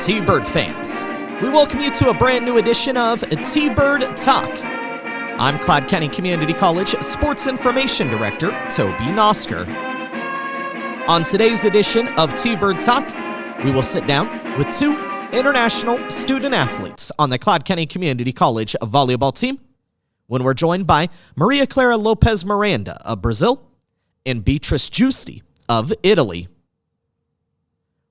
T-Bird fans, we welcome you to a brand new edition of T-Bird Talk. I'm Cloud County Community College Sports Information Director, Toby Nosker. On today's edition of T-Bird Talk, we will sit down with two international student athletes on the Cloud County Community College volleyball team when we're joined by Clara Lopes Miranda of Brazil and Beatrice Giusti of Italy.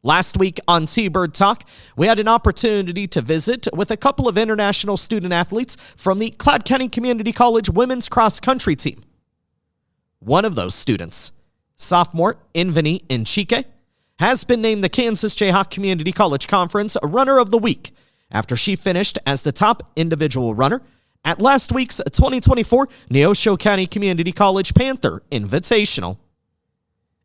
Last week on T-Bird Talk, we had an opportunity to visit with a couple of international student athletes from the Cloud County Community College women's cross-country team. One of those students, sophomore Inveni Enchique, has been named the Kansas Jayhawk Community College Conference Runner of the Week after she finished as the top individual runner at last week's 2024 Neosho County Community College Panther Invitational.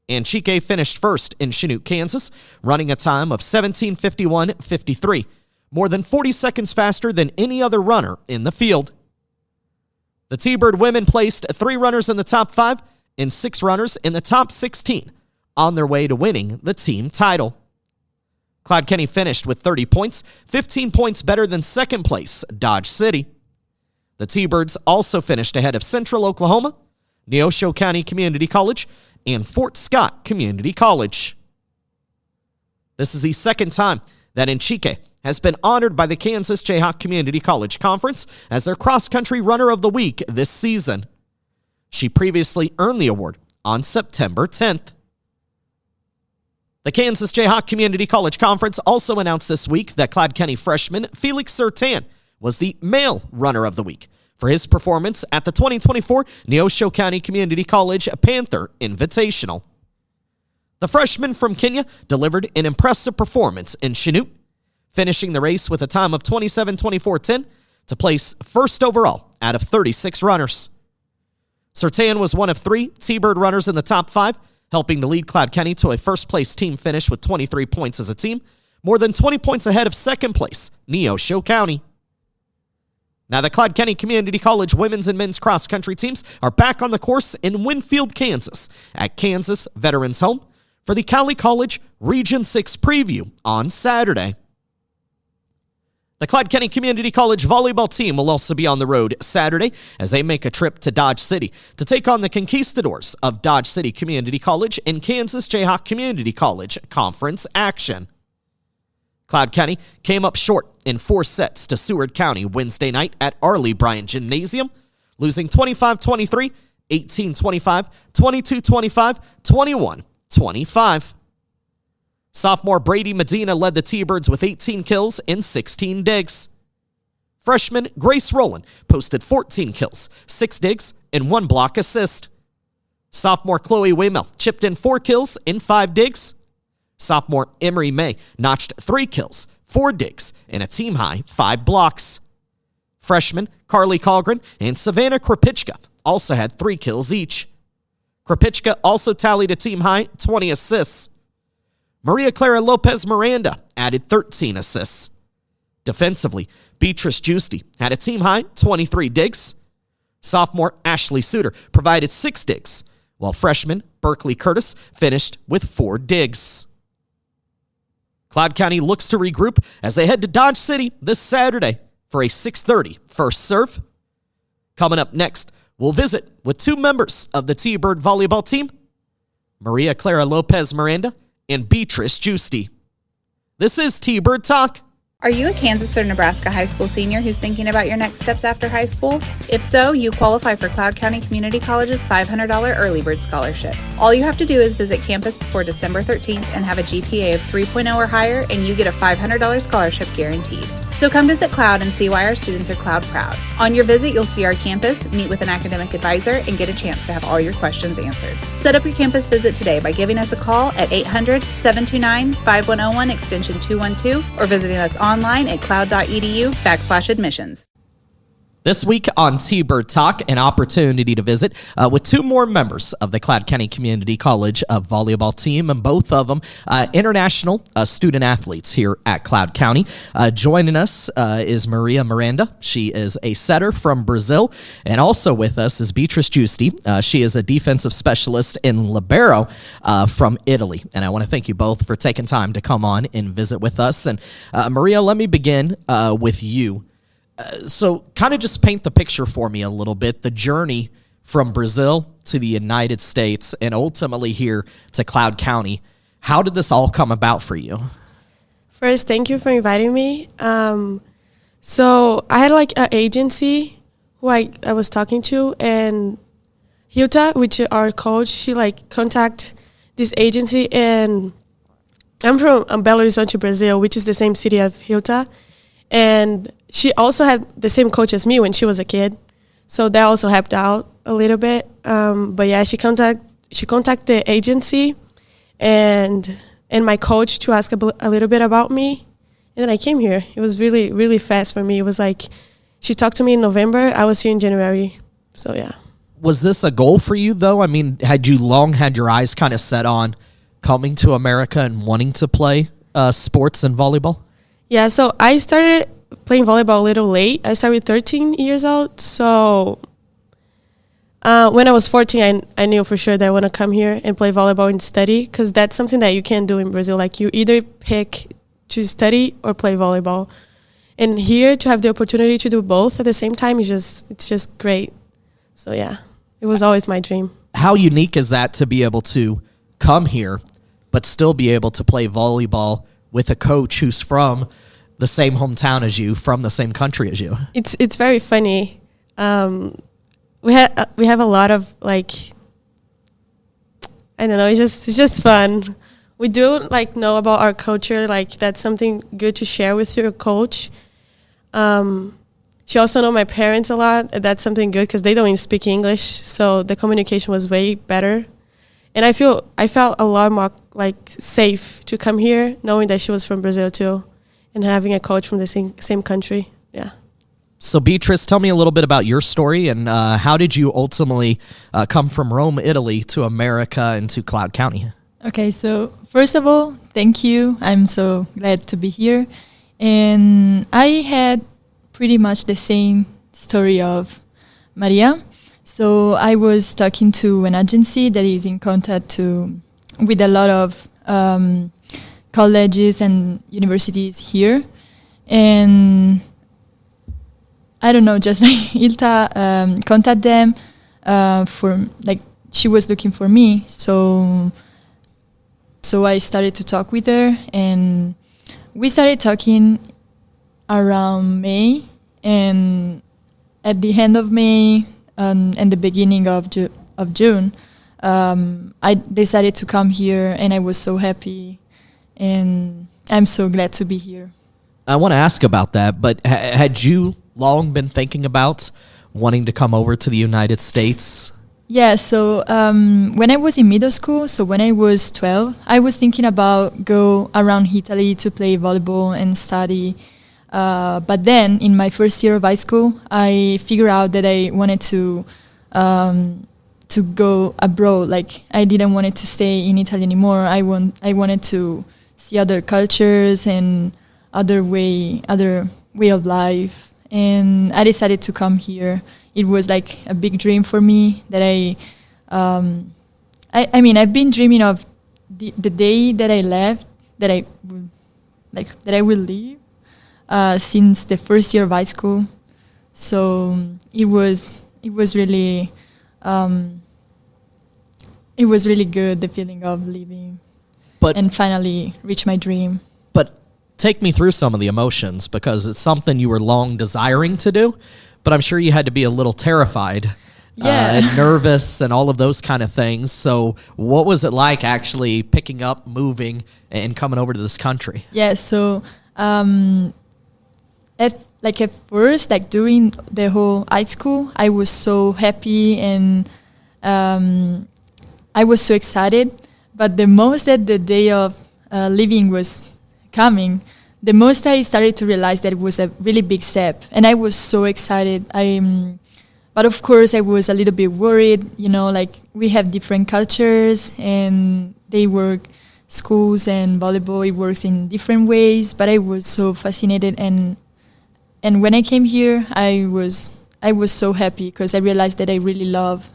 Enchique finished first in Chinook, Kansas, running a time of 17:51.53, more than 40 seconds faster than any other runner in the field. The T-Bird women placed 3 runners in the top 5 and 6 runners in the top 16 on their way to winning the team title. Cloud County finished with 30 points, 15 points better than second place Dodge City. The T-Birds also finished ahead of Central Oklahoma, Neosho County Community College, and Fort Scott Community College. This is the second time that Enchique has been honored by the Kansas Jayhawk Community College Conference as their cross-country runner of the week this season. She previously earned the award on September 10th. The Kansas Jayhawk Community College Conference also announced this week that Cloud County freshman Felix Sertan was the male runner of the week for his performance at the 2024 Neosho County Community College Panther Invitational. The freshman from Kenya delivered an impressive performance in Chinook, finishing the race with a time of 27:24.10 to place first overall out of 36 runners. Sertan was one of 3 T-Bird runners in the top 5, helping to lead Cloud County to a first-place team finish with 23 points as a team, more than 20 points ahead of second place Neosho County. Now, the Cloud County Community College women's and men's cross-country teams are back on the course in Winfield, Kansas, at Kansas Veterans Home for the Cali College Region 6 preview on Saturday. The Cloud County Community College volleyball team will also be on the road Saturday as they make a trip to Dodge City to take on the Conquistadors of Dodge City Community College in Kansas Jayhawk Community College Conference action. Cloud County came up short in 4 sets to Seward County Wednesday night at Arley Bryant Gymnasium, losing 25-23, 18-25, 22-25, 21-25. Sophomore Brady Medina led the T-Birds with 18 kills and 16 digs. Freshman Grace Rowland posted 14 kills, 6 digs, and 1 block assist. Sophomore Chloe Waymel chipped in 4 kills and 5 digs. Sophomore Emery May notched 3 kills, 4 digs, and a team-high 5 blocks. Freshmen Carly Colgren and Savannah Krapichka also had 3 kills each. Krapichka also tallied a team-high 20 assists. Clara Lopes Miranda added 13 assists. Defensively, Beatrice Giusti had a team-high 23 digs. Sophomore Ashley Suter provided 6 digs, while freshman Berkeley Curtis finished with 4 digs. Cloud County looks to regroup as they head to Dodge City this Saturday for a 6:30 first serve. Coming up next, we'll visit with 2 members of the T-Bird volleyball team, Clara Lopes Miranda and Beatrice Giusti. This is T-Bird Talk. Are you a Kansas or Nebraska high school senior who's thinking about your next steps after high school? If so, you qualify for Cloud County Community College's $500 Early Bird Scholarship. All you have to do is visit campus before December 13th and have a GPA of 3.0 or higher, and you get a $500 scholarship guaranteed. So come visit Cloud and see why our students are Cloud proud. On your visit, you'll see our campus, meet with an academic advisor, and get a chance to have all your questions answered. Set up your campus visit today by giving us a call at 800-729-5101 extension 212 or visiting us online at cloud.edu/admissions. This week on T-Bird Talk, an opportunity to visit with two more members of the Cloud County Community College volleyball team, and both of them international student athletes here at Cloud County. Joining us is Miranda. She is a setter from Brazil, and also with us is Beatrice Giusti. She is a defensive specialist in libero from Italy, and I want to thank you both for taking time to come on and visit with us. And Maria, let me begin with you. So kind of just paint the picture for me a little bit, the journey from Brazil to the United States and ultimately here to Cloud County. How did this all come about for you? First, thank you for inviting me. So I had like an agency who I was talking to, and Hilda, which is our coach, she like contact this agency, and I'm from Belo Horizonte, Brazil, which is the same city of Hilda. And she also had the same coach as me when she was a kid, so that also helped out a little bit. But yeah, she contacted the agency and my coach to ask a little bit about me, and then I came here. It was really, really fast for me. It was like she talked to me in November. I was here in January, so yeah. Was this a goal for you, though? I mean, had you long had your eyes kind of set on coming to America and wanting to play sports and volleyball? Yeah, so I started playing volleyball a little late. I started 13 years old. So when I was 14, I knew for sure that I want to come here and play volleyball and study, because that's something that you can't do in Brazil. Like, you either pick to study or play volleyball. And here, to have the opportunity to do both at the same time, it's just great. So yeah, it was always my dream. How unique is that to be able to come here but still be able to play volleyball with a coach who's from the same hometown as you, from the same country as you? It's very funny. We have a lot of, like, I don't know, it's just fun. We do like know about our culture, like that's something good to share with your coach. She also know my parents a lot. That's something good because they don't even speak English, so the communication was way better. And I felt a lot more like safe to come here, knowing that she was from Brazil too, and having a coach from the same country. Yeah. So Beatrice, tell me a little bit about your story, and how did you ultimately come from Rome, Italy to America and to Cloud County? Okay, so first of all, thank you. I'm so glad to be here. And I had pretty much the same story of Maria. So I was talking to an agency that is in contact with a lot of colleges and universities here. And I don't know, just like Ilta contact them for, like, she was looking for me. So I started to talk with her, and we started talking around May, and at the end of May and the beginning of June, I decided to come here, and I was so happy, and I'm so glad to be here. I want to ask about that, but had you long been thinking about wanting to come over to the United States? Yeah, so when I was in middle school, so when I was 12, I was thinking about go around Italy to play volleyball and study. But then in my first year of high school, I figured out that I wanted to go abroad. Like, I didn't want to stay in Italy anymore. I wanted to see other cultures and other way of life. And I decided to come here. It was like a big dream for me that I mean, I've been dreaming of the day that I left, that I will leave since the first year of high school. So it was really good, the feeling of leaving and finally reach my dream. But take me through some of the emotions, because it's something you were long desiring to do, but I'm sure you had to be a little terrified and nervous and all of those kind of things. So what was it like actually picking up, moving, and coming over to this country? Yeah, so at first, like during the whole high school, I was so happy and I was so excited. But the most that the day of leaving was coming, the most I started to realize that it was a really big step, and I was so excited. But of course, I was a little bit worried. Like we have different cultures, and they work schools and volleyball. It works in different ways. But I was so fascinated, and when I came here, I was so happy because I realized that I really love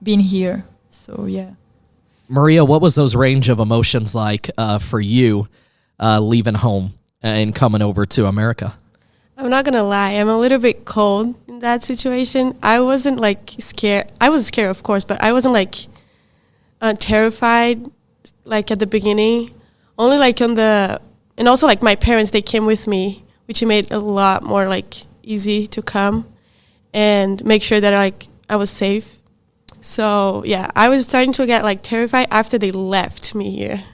being here. So yeah. Maria, what was those range of emotions like for you leaving home and coming over to America? I'm not gonna lie, I'm a little bit cold in that situation. I wasn't like scared. I was scared, of course, but I wasn't like terrified like at the beginning. Only like and also like my parents, they came with me, which made it a lot more like easy to come and make sure that I was safe. So yeah, I was starting to get like terrified after they left me here.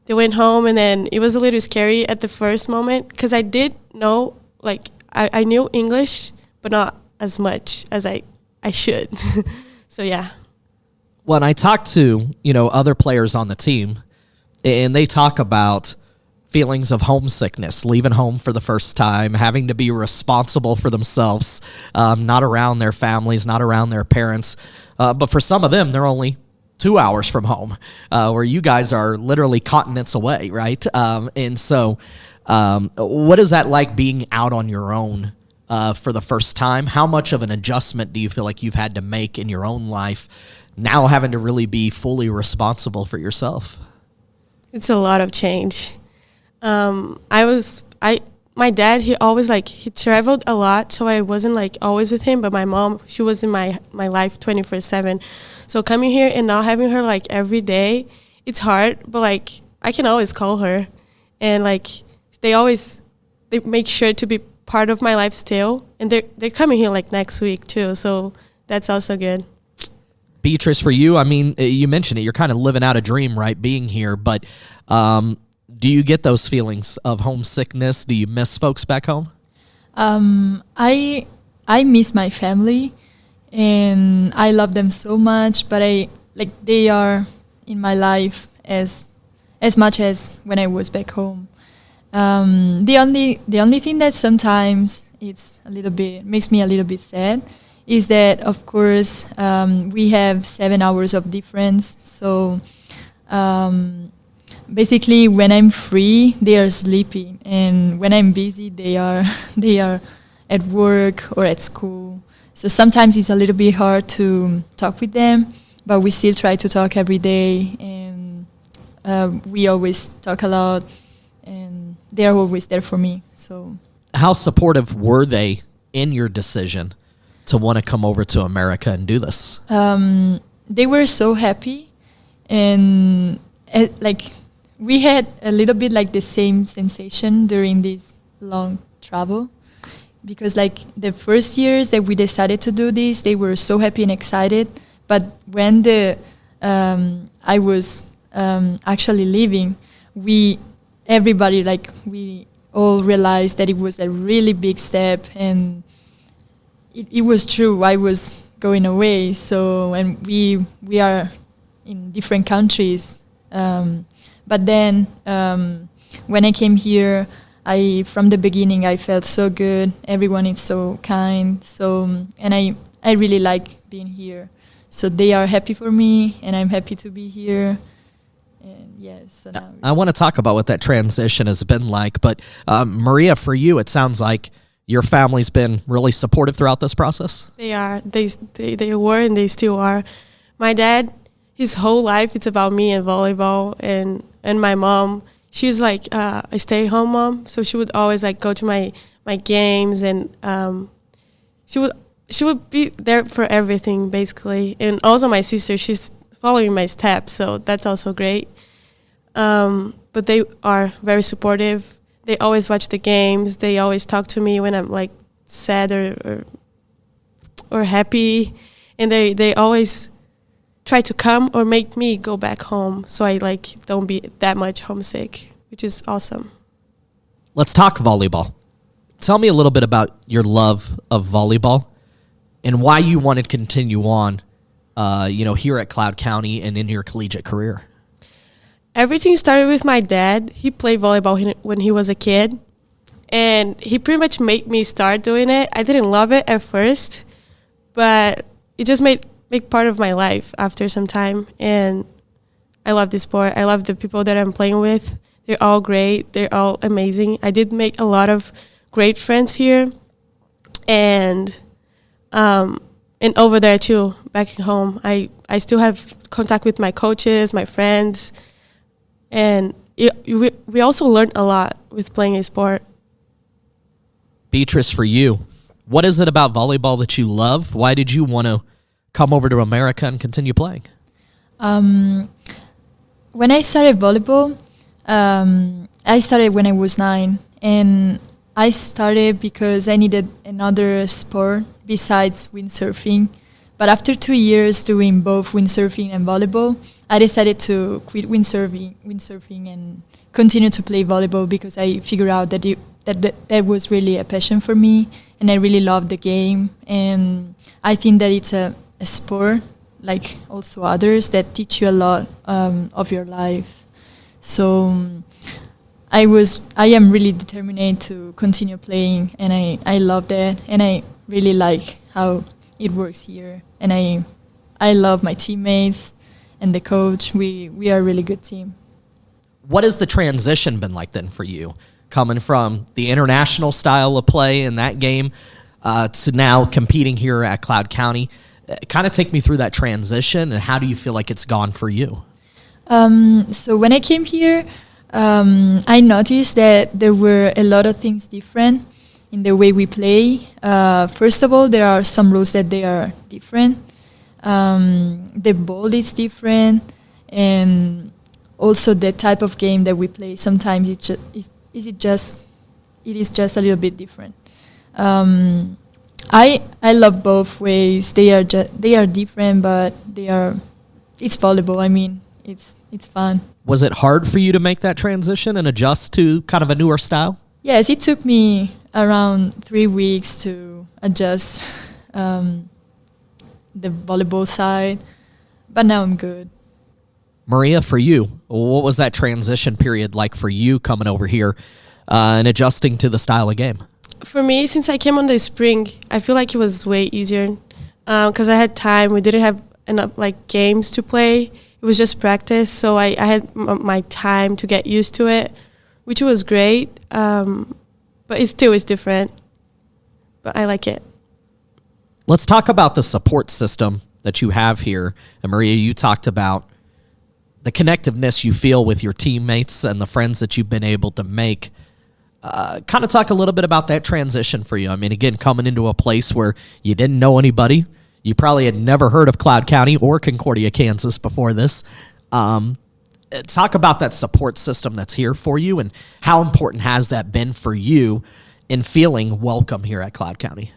They went home, and then it was a little scary at the first moment because I did know, like, I knew English, but not as much as I should. So yeah. When I talk to, other players on the team, and they talk about feelings of homesickness, leaving home for the first time, having to be responsible for themselves, not around their families, not around their parents. But for some of them, they're only 2 hours from home, where you guys are literally continents away, right? And so what is that like being out on your own for the first time? How much of an adjustment do you feel like you've had to make in your own life, now having to really be fully responsible for yourself? It's a lot of change. My dad, he traveled a lot, so I wasn't like always with him, but my mom, she was in my life 24/7. So coming here and not having her like every day, it's hard, but like I can always call her, and like they make sure to be part of my life still, and they're coming here like next week too, so that's also good. Beatrice, for you, I mean, you mentioned it, you're kind of living out a dream, right, being here, but do you get those feelings of homesickness? Do you miss folks back home? I miss my family, and I love them so much, but they are in my life as much as when I was back home. The only thing that sometimes makes me a little bit sad is that, of course, we have 7 hours of difference. So basically, when I'm free, they are sleeping, and when I'm busy, they are at work or at school. So sometimes it's a little bit hard to talk with them, but we still try to talk every day, and we always talk a lot, and they are always there for me. So, how supportive were they in your decision to want to come over to America and do this? They were so happy, and we had a little bit like the same sensation during this long travel, because like the first years that we decided to do this, they were so happy and excited. But when I was actually leaving, everybody we all realized that it was a really big step, and it was true. I was going away, so, and we are in different countries. But then when I came here, from the beginning I felt so good. Everyone is so kind. So, and I really like being here. So they are happy for me, and I'm happy to be here. And yes, so now I want to talk about what that transition has been like. But Maria, for you, it sounds like your family's been really supportive throughout this process. They are. They were, and they still are. My dad, his whole life, it's about me and volleyball, and my mom, she's like a stay-at-home mom, so she would always like go to my games, and she would be there for everything basically. And also my sister, she's following my steps, so that's also great. But they are very supportive. They always watch the games. They always talk to me when I'm like sad or happy, and they always try to come or make me go back home, so I don't be that much homesick, which is awesome. Let's talk volleyball. Tell me a little bit about your love of volleyball and why you want to continue on, here at Cloud County and in your collegiate career. Everything started with my dad. He played volleyball when he was a kid, and he pretty much made me start doing it. I didn't love it at first, but it just made part of my life after some time, and I love this sport. I love the people that I'm playing with. They're all great. They're all amazing. I did make a lot of great friends here, and over there too, back home. I still have contact with my coaches, my friends, and we also learned a lot with playing a sport. Beatrice, for you, what is it about volleyball that you love? Why did you want to come over to America and continue playing? When I started volleyball, I started when I was 9, and I started because I needed another sport besides windsurfing. But after 2 years doing both windsurfing and volleyball, I decided to quit windsurfing and continue to play volleyball because I figured out that was really a passion for me, and I really loved the game. And I think that it's a sport, like also others, that teach you a lot of your life. So I am really determined to continue playing, and I love that, and I really like how it works here, and I love my teammates and the coach. We are a really good team. What has the transition been like then for you, coming from the international style of play in that game to now competing here at Cloud County? Kind of take me through that transition, and how do you feel like it's gone for you? So when I came here, I noticed that there were a lot of things different in the way we play. First of all, there are some rules that they are different. The ball is different, and also the type of game that we play. Sometimes it is just a little bit different. I love both ways. They are different, but it's volleyball. I mean, it's fun. Was it hard for you to make that transition and adjust to kind of a newer style? Yes, it took me around 3 weeks to adjust the volleyball side, but now I'm good. Maria, for you, what was that transition period like for you coming over here and adjusting to the style of game? For me, since I came on the spring, I feel like it was way easier because I had time. We didn't have enough games to play. It was just practice, so I had my time to get used to it, which was great. But it still is different. But I like it. Let's talk about the support system that you have here. And Maria, you talked about the connectiveness you feel with your teammates and the friends that you've been able to make. Kind of talk a little bit about that transition for you. I mean, again, coming into a place where you didn't know anybody. You probably had never heard of Cloud County or Concordia, Kansas before this. Talk about that support system that's here for you, and how important has that been for you in feeling welcome here at Cloud County?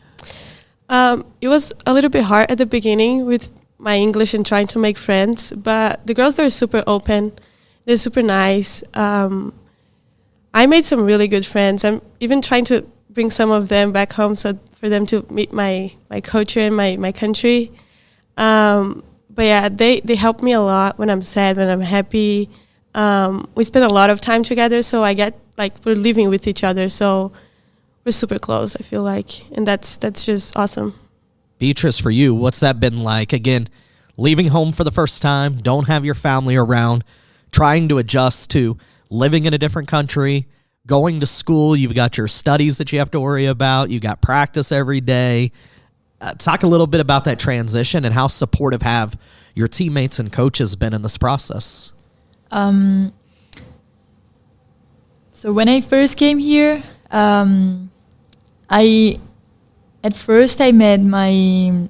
It was a little bit hard at the beginning with my English and trying to make friends, but the girls, they're super open. They're super nice. I made some really good friends. I'm even trying to bring some of them back home so for them to meet my culture and my country. But yeah, they help me a lot when I'm sad, when I'm happy. We spend a lot of time together, so I get we're living with each other, so we're super close, I feel like, and that's just awesome. Beatrice, for you, what's that been like? Again, leaving home for the first time, don't have your family around, trying to adjust to living in a different country, going to school, you've got your studies that you have to worry about, you got practice every day. Talk a little bit about that transition and how supportive have your teammates and coaches been in this process. So when I first came here, at first I met my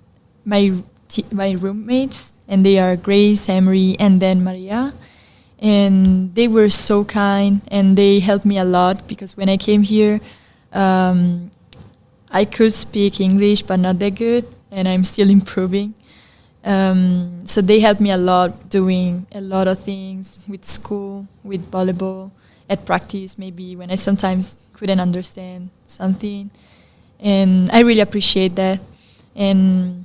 roommates, and they are Grace, Emery, and then Maria. And they were so kind, and they helped me a lot, because when I came here, I could speak English, but not that good, and I'm still improving. So they helped me a lot doing a lot of things with school, with volleyball, at practice, maybe when I sometimes couldn't understand something. And I really appreciate that. And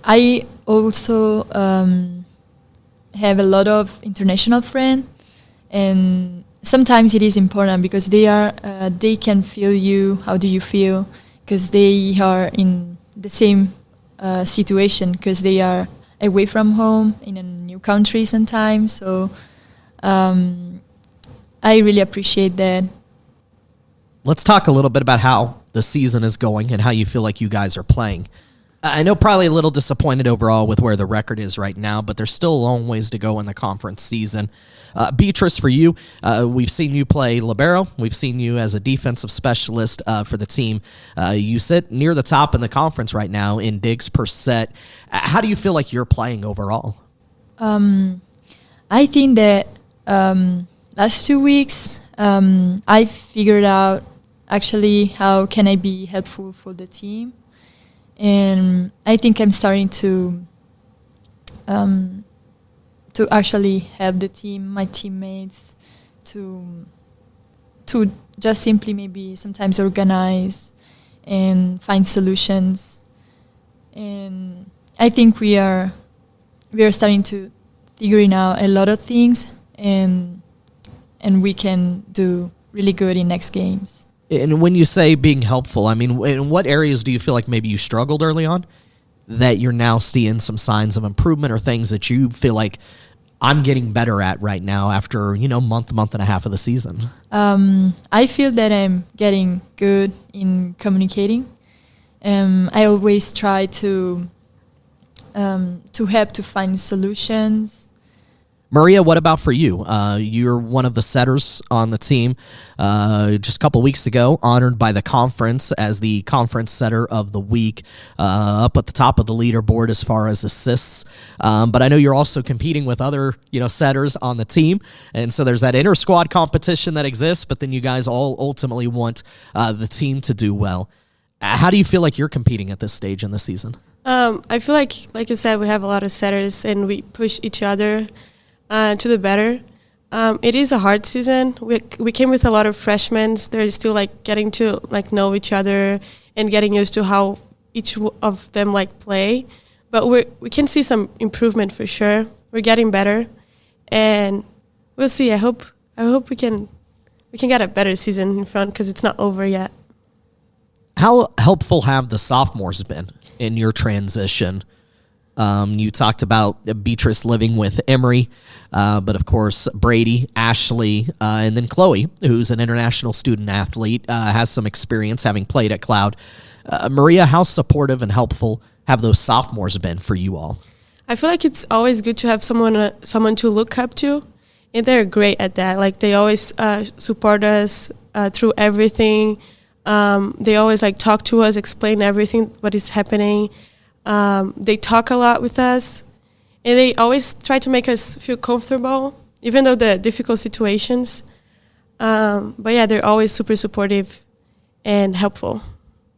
I also have a lot of international friends, and sometimes it is important because they can feel you. How do you feel? Because they are in the same situation, because they are away from home in a new country sometimes. So I really appreciate that. Let's talk a little bit about how the season is going and how you feel like you guys are playing. I know probably a little disappointed overall with where the record is right now, but there's still a long ways to go in the conference season. Beatrice, for you, we've seen you play libero. We've seen you as a defensive specialist for the team. You sit near the top in the conference right now in digs per set. How do you feel like you're playing overall? I think that last 2 weeks I figured out actually how can I be helpful for the team. And I think I'm starting to actually help the team, my teammates, to just simply maybe sometimes organize and find solutions. And I think we are starting to figuring out a lot of things, and we can do really good in next games. And when you say being helpful, I mean, in what areas do you feel like maybe you struggled early on that you're now seeing some signs of improvement, or things that you feel like I'm getting better at right now after, month and a half of the season? I feel that I'm getting good in communicating. I always try to help to find solutions. Maria, what about for you? You're one of the setters on the team. Just a couple weeks ago, honored by the conference as the conference setter of the week, up at the top of the leaderboard as far as assists. But I know you're also competing with other, setters on the team, and so there's that inter-squad competition that exists. But then you guys all ultimately want the team to do well. How do you feel like you're competing at this stage in the season? I feel like you said, we have a lot of setters and we push each other to the better. It is a hard season. We came with a lot of freshmen. They're still getting to know each other and getting used to how each of them play. But we can see some improvement for sure. We're getting better, and we'll see. I hope we can get a better season in front, because it's not over yet. How helpful have the sophomores been in your transition? You talked about Beatrice living with Emery, but of course Brady, Ashley, and then Chloe, who's an international student athlete, has some experience having played at Cloud. Maria, how supportive and helpful have those sophomores been for you all? I feel like it's always good to have someone to look up to, and they're great at that. They always support us through everything. They always talk to us, explain everything, what is happening. They talk a lot with us, and they always try to make us feel comfortable, even though the difficult situations. But yeah, they're always super supportive and helpful.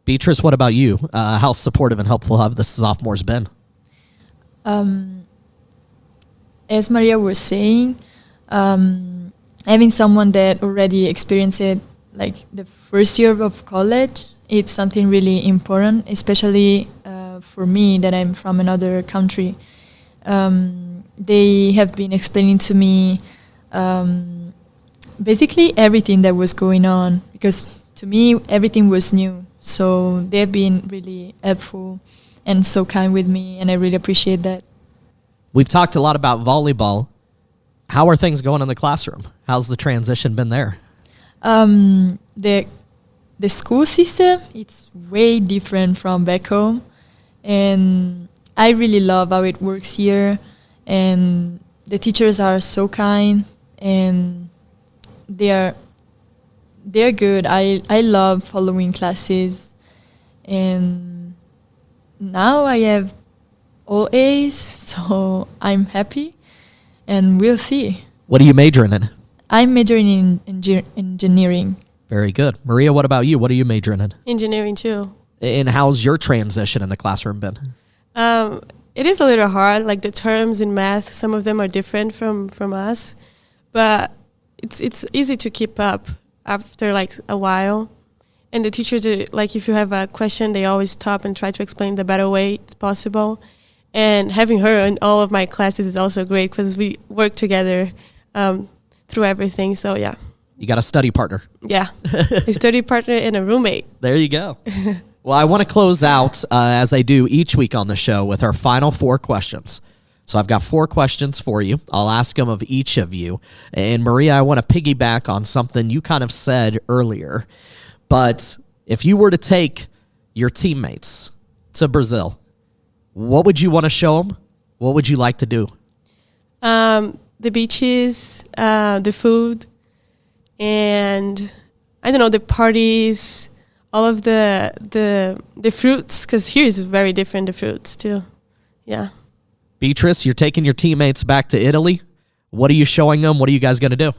Beatrice, what about you? How supportive and helpful have the sophomores been? As Maria was saying, having someone that already experienced it, the first year of college, it's something really important, especially for me that I'm from another country. They have been explaining to me basically everything that was going on, because to me everything was new. So they've been really helpful and so kind with me, and I really appreciate that. We've talked a lot about volleyball. How are things going in the classroom? How's the transition been there? The school system, it's way different from back home, and I really love how it works here, and the teachers are so kind, and they're good. I love following classes, and now I have all A's, so I'm happy, and we'll see. What are you majoring in? I'm majoring in engineering. Very good. Maria, what about you? What are you majoring in? Engineering too. And how's your transition in the classroom been? It is a little hard. The terms in math, some of them are different from us, but it's easy to keep up after a while. And the teachers, if you have a question, they always stop and try to explain the better way it's possible. And having her in all of my classes is also great, because we work together through everything. So yeah. You got a study partner. Yeah. A study partner and a roommate. There you go. Well, I want to close out, as I do each week on the show, with our final 4 questions. So I've got 4 questions for you. I'll ask them of each of you. And Maria, I want to piggyback on something you kind of said earlier. But if you were to take your teammates to Brazil, what would you want to show them? What would you like to do? The beaches, the food, and I don't know, the parties, all of the fruits, because here is very different, the fruits too. Yeah. Beatrice, you're taking your teammates back to Italy. What are you showing them? What are you guys going to do?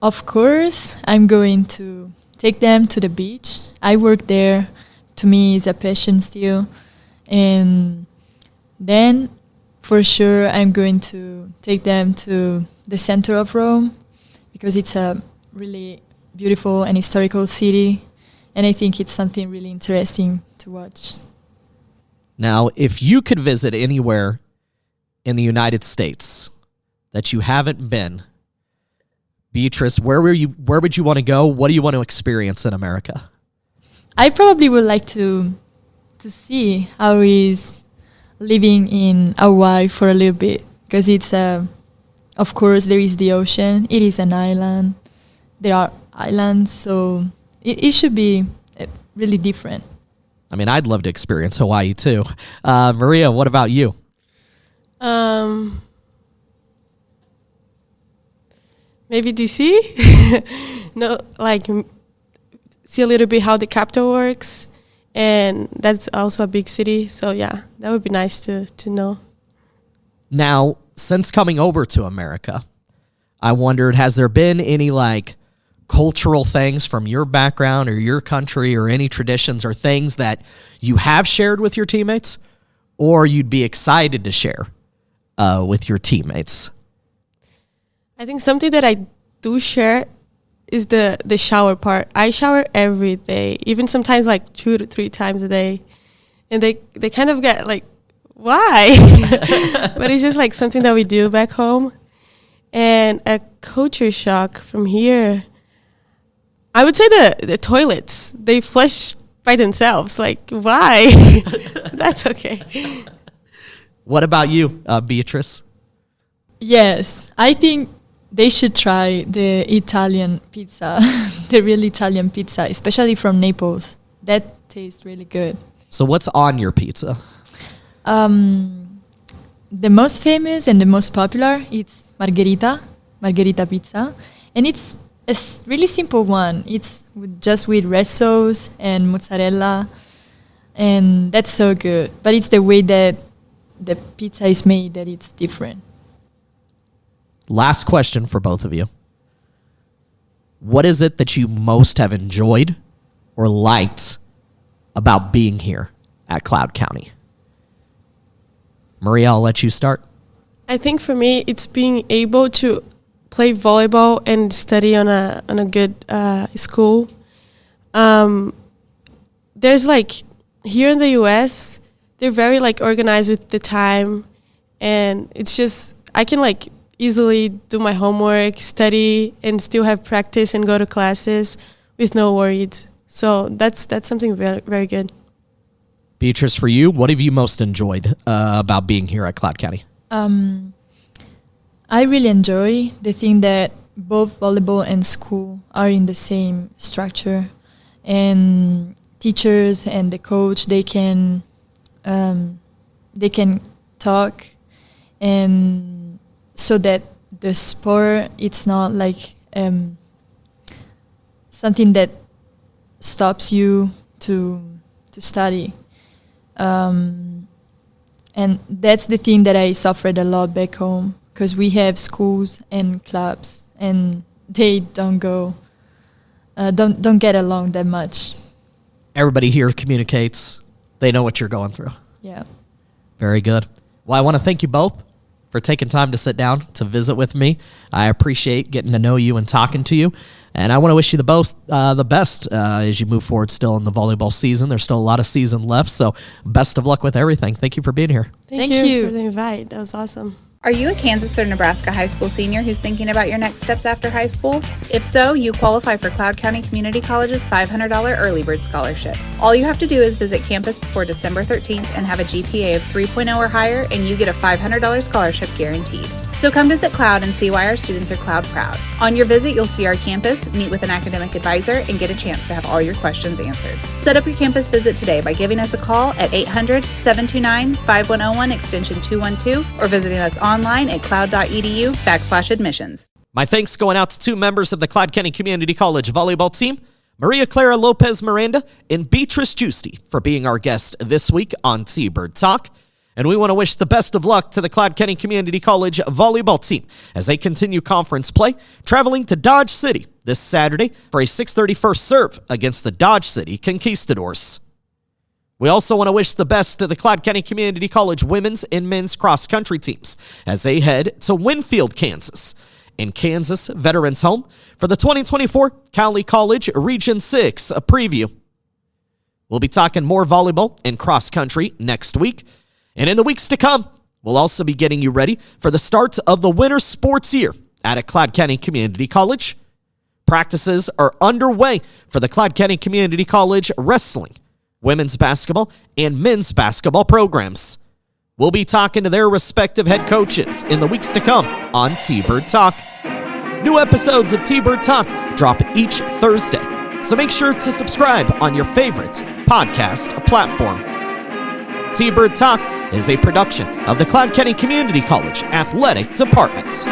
Of course, I'm going to take them to the beach. I work there. To me, it's a passion still. And then, for sure, I'm going to take them to the center of Rome because it's a really beautiful and historical city. And I think it's something really interesting to watch. Now, if you could visit anywhere in the United States that you haven't been, Beatrice, where would you want to go? What do you want to experience in America? I probably would like to see how is living in Hawaii for a little bit because it's of course there is the ocean. It is an island. There are islands, so it should be really different. I mean, I'd love to experience Hawaii too. Maria, what about you? Maybe DC. No, like see a little bit how the capital works, and that's also a big city. So yeah, that would be nice to know. Now, since coming over to America, I wondered, has there been any like cultural things from your background or your country or any traditions or things that you have shared with your teammates or you'd be excited to share with your teammates? I think something that I do share is the shower part. I shower every day, even sometimes like 2 to 3 times a day. And they kind of get like, why? But it's just like something that we do back home. And a culture shock from here, I would say the toilets. They flush by themselves. Like, why? That's okay. What about you, Beatrice? Yes, I think they should try the Italian pizza, the real Italian pizza, especially from Naples. That tastes really good. So what's on your pizza? The most famous and the most popular, it's margherita pizza. And it's a really simple one. It's just with red sauce and mozzarella. And that's so good. But it's the way that the pizza is made that it's different. Last question for both of you. What is it that you most have enjoyed or liked about being here at Cloud County? Maria, I'll let you start. I think for me, it's being able to play volleyball and study on a good school. There's like, here in the US, they're very like organized with the time, and it's just, I can like easily do my homework, study, and still have practice and go to classes with no worries. So that's something very, very good. Beatrice, for you, what have you most enjoyed about being here at Cloud County? I really enjoy the thing that both volleyball and school are in the same structure, and teachers and the coach, they can talk, and so that the sport, it's not like something that stops you to study. And that's the thing that I suffered a lot back home, because we have schools and clubs and they don't get along that much. Everybody here communicates. They know what you're going through. Yeah. Very good. Well, I want to thank you both for taking time to sit down to visit with me. I appreciate getting to know you and talking to you. And I want to wish you the best as you move forward still in the volleyball season. There's still a lot of season left, so best of luck with everything. Thank you for being here. Thank you for the invite. That was awesome. Are you a Kansas or Nebraska high school senior who's thinking about your next steps after high school? If so, you qualify for Cloud County Community College's $500 Early Bird Scholarship. All you have to do is visit campus before December 13th and have a GPA of 3.0 or higher, and you get a $500 scholarship guaranteed. So come visit Cloud and see why our students are Cloud proud. On your visit, you'll see our campus, meet with an academic advisor, and get a chance to have all your questions answered. Set up your campus visit today by giving us a call at 800-729-5101 extension 212 or visiting us online at cloud.edu/admissions. My thanks going out to two members of the Cloud County Community College volleyball team, Clara Lopes Miranda and Beatrice Giusti, for being our guest this week on T-Bird Talk. And we want to wish the best of luck to the Cloud County Community College volleyball team as they continue conference play, traveling to Dodge City this Saturday for a 6:30 first serve against the Dodge City Conquistadors. We also want to wish the best to the Cloud County Community College women's and men's cross-country teams as they head to Winfield, Kansas, in Kansas Veterans Home for the 2024 Cali College Region 6 preview. We'll be talking more volleyball and cross-country next week. And in the weeks to come, we'll also be getting you ready for the start of the winter sports year at a Cloud County Community College. Practices are underway for the Cloud County Community College wrestling, women's basketball, and men's basketball programs. We'll be talking to their respective head coaches in the weeks to come on T-Bird Talk. New episodes of T-Bird Talk drop each Thursday, so make sure to subscribe on your favorite podcast platform. T-Bird Talk is a production of the Cloud County Community College Athletic Department.